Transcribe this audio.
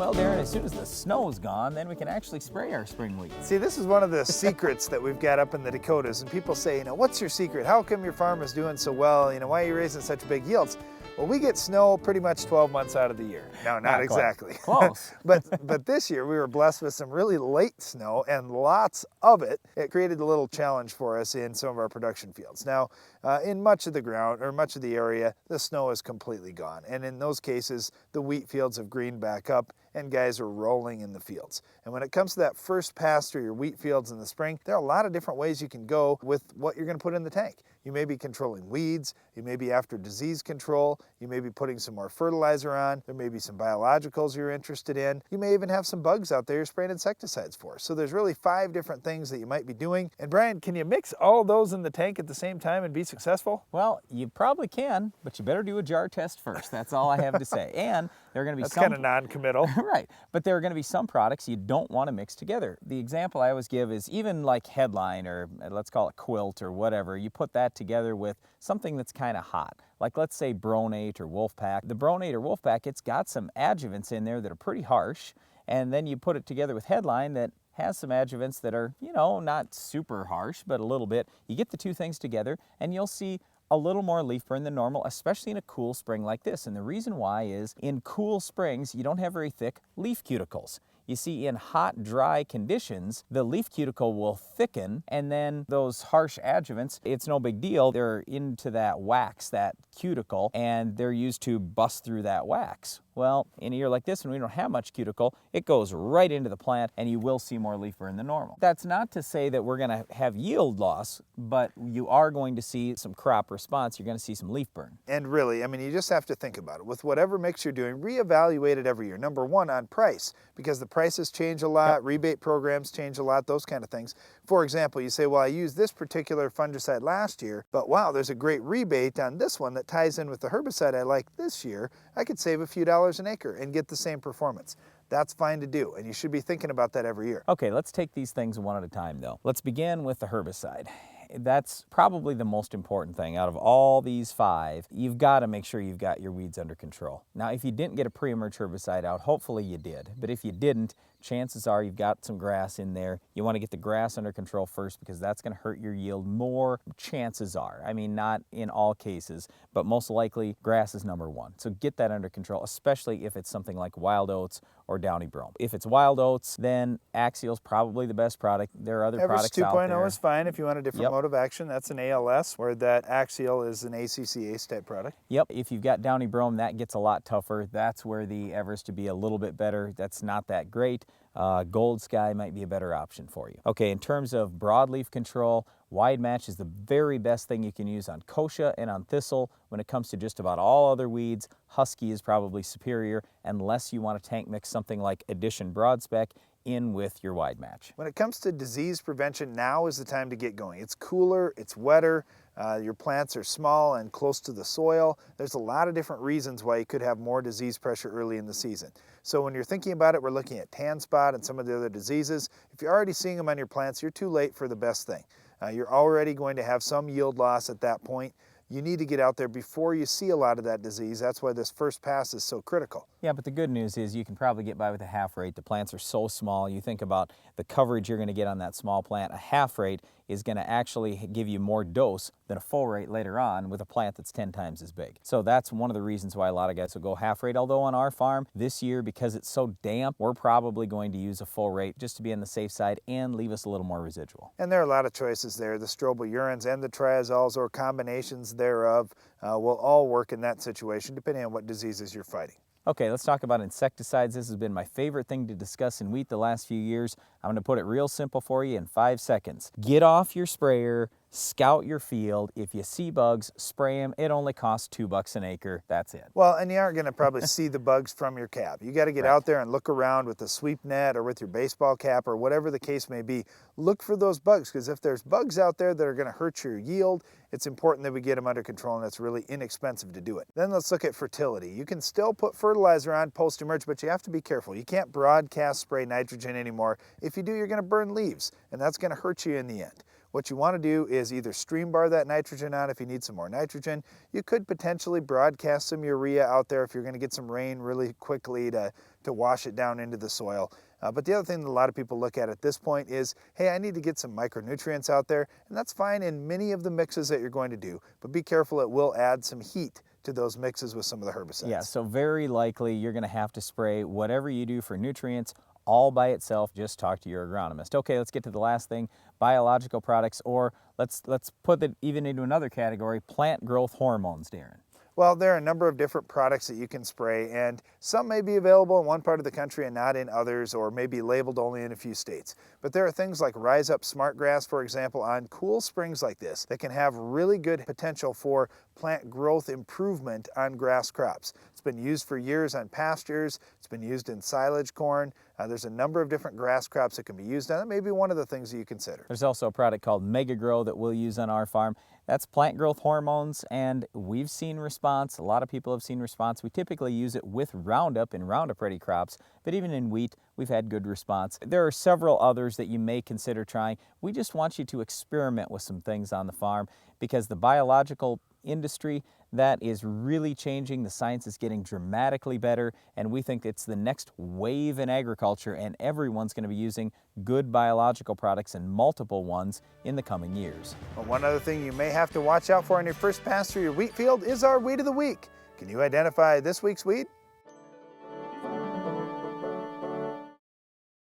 Well, Darren, as soon as the snow's gone, then we can actually spray our spring wheat. See, this is one of the secrets that we've got up in the Dakotas, and people say, what's your secret? How come your farm is doing so well? Why are you raising such big yields? Well, we get snow pretty much 12 months out of the year. No, not exactly. Close. but this year we were blessed with some really late snow and lots of it. It created a little challenge for us in some of our production fields. Now, in much of the ground or much of the area, the snow is completely gone. And in those cases, the wheat fields have greened back up and guys are rolling in the fields. And when it comes to that first pass through your wheat fields in the spring, there are a lot of different ways you can go with what you're going to put in the tank. You may be controlling weeds, you may be after disease control, you may be putting some more fertilizer on, there may be some biologicals you're interested in, you may even have some bugs out there you're spraying insecticides for. So there's really 5 different things that you might be doing. And Brian, can you mix all those in the tank at the same time and be successful? Well, you probably can, but you better do a jar test first. That's all I have to say. And there are going to be That's some... kind of non-committal. Right, but there are going to be some products you don't want to mix together. The example I always give is even like Headline, or let's call it Quilt or whatever, you put that together with something that's kind of hot. Like let's say Bronate or Wolfpack. The Bronate or Wolfpack, it's got some adjuvants in there that are pretty harsh, and then you put it together with Headline that has some adjuvants that are, not super harsh, but a little bit. You get the two things together and you'll see a little more leaf burn than normal, especially in a cool spring like this. And the reason why is in cool springs, you don't have very thick leaf cuticles. You see, in hot, dry conditions, the leaf cuticle will thicken, and then those harsh adjuvants, it's no big deal. They're into that wax, that cuticle, and they're used to bust through that wax. Well, in a year like this, when we don't have much cuticle, it goes right into the plant, and you will see more leaf burn than normal. That's not to say that we're going to have yield loss, but you are going to see some crop response. You're going to see some leaf burn. And really, you just have to think about it. With whatever mix you're doing, reevaluate it every year. Number one, on price, because the prices change a lot, Yep. Rebate programs change a lot, those kind of things. For example, you say, well, I used this particular fungicide last year, but wow, there's a great rebate on this one that ties in with the herbicide I like this year. I could save a few dollars an acre and get the same performance. That's fine to do, and you should be thinking about that every year. Okay, let's take these things one at a time though. Let's begin with the herbicide. That's probably the most important thing. Out of all these 5, you've got to make sure you've got your weeds under control. Now, if you didn't get a pre-emerge herbicide out, hopefully you did. But if you didn't, chances are you've got some grass in there. You want to get the grass under control first because that's going to hurt your yield more. Chances are. Not in all cases, but most likely grass is number 1. So get that under control, especially if it's something like wild oats or downy brome. If it's wild oats, then Axial's probably the best product. There are other products out there. 2.0 is fine if you want a different Yep. mode of action. That's an ALS, where that Axial is an ACC ACE type product. Yep, if you've got downy brome, that gets a lot tougher. That's where the Everest to be a little bit better. That's not that great. Gold Sky might be a better option for you. Okay, in terms of broadleaf control, Wide Match is the very best thing you can use on kochia and on thistle. When it comes to just about all other weeds, Husky is probably superior unless you want to tank mix something like Addition Broadspec in with your Wide Match. When it comes to disease prevention, now is the time to get going. It's cooler, it's wetter, your plants are small and close to the soil. There's a lot of different reasons why you could have more disease pressure early in the season. So when you're thinking about it, we're looking at tan spot and some of the other diseases. If you're already seeing them on your plants, you're too late for the best thing. You're already going to have some yield loss at that point. You need to get out there before you see a lot of that disease. That's why this first pass is so critical. Yeah, but the good news is you can probably get by with a half rate. The plants are so small. You think about the coverage you're going to get on that small plant. A half rate is going to actually give you more dose than a full rate later on with a plant that's 10 times as big. So that's one of the reasons why a lot of guys will go half rate. Although on our farm this year, because it's so damp, we're probably going to use a full rate just to be on the safe side and leave us a little more residual. And there are a lot of choices there. The strobilurins and the triazoles or combinations thereof will all work in that situation depending on what diseases you're fighting. Okay, let's talk about insecticides. This has been my favorite thing to discuss in wheat the last few years. I'm going to put it real simple for you in 5 seconds. Get off your sprayer, scout your field. If you see bugs, spray them. It only costs $2 an acre. That's it. Well, and you aren't going to probably see the bugs from your cap. You got to get out there and look around with the sweep net or with your baseball cap or whatever the case may be. Look for those bugs, because if there's bugs out there that are going to hurt your yield, it's important that we get them under control, and it's really inexpensive to do it. Then let's look at fertility. You can still put fertilizer on post-emerge, but you have to be careful. You can't broadcast spray nitrogen anymore. If you do, you're going to burn leaves, and that's going to hurt you in the end. What you want to do is either stream bar that nitrogen out if you need some more nitrogen. You could potentially broadcast some urea out there if you're going to get some rain really quickly to wash it down into the soil. But the other thing that a lot of people look at this point is, hey, I need to get some micronutrients out there, and that's fine in many of the mixes that you're going to do, but be careful, it will add some heat to those mixes with some of the herbicides. Yeah, so very likely you're going to have to spray whatever you do for nutrients all by itself. Just talk to your agronomist. Okay, let's get to the last thing, biological products, or let's put it even into another category, plant growth hormones, Darren. Well, there are a number of different products that you can spray, and some may be available in one part of the country and not in others, or may be labeled only in a few states. But there are things like Rise Up Smart Grass, for example, on cool springs like this that can have really good potential for plant growth improvement on grass crops. It's been used for years on pastures. It's been used in silage corn. There's a number of different grass crops that can be used on. That may be one of the things that you consider. There's also a product called Mega Grow that we'll use on our farm. That's plant growth hormones, and we've seen response. A lot of people have seen response. We typically use it with Roundup in Roundup Ready crops, but even in wheat, we've had good response. There are several others that you may consider trying. We just want you to experiment with some things on the farm, because the biological industry, that is really changing. The science is getting dramatically better, and we think it's the next wave in agriculture, and everyone's going to be using good biological products, and multiple ones, in the coming years. Well, one other thing you may have to watch out for on your first pass through your wheat field is our Weed of the Week. Can you identify this week's weed?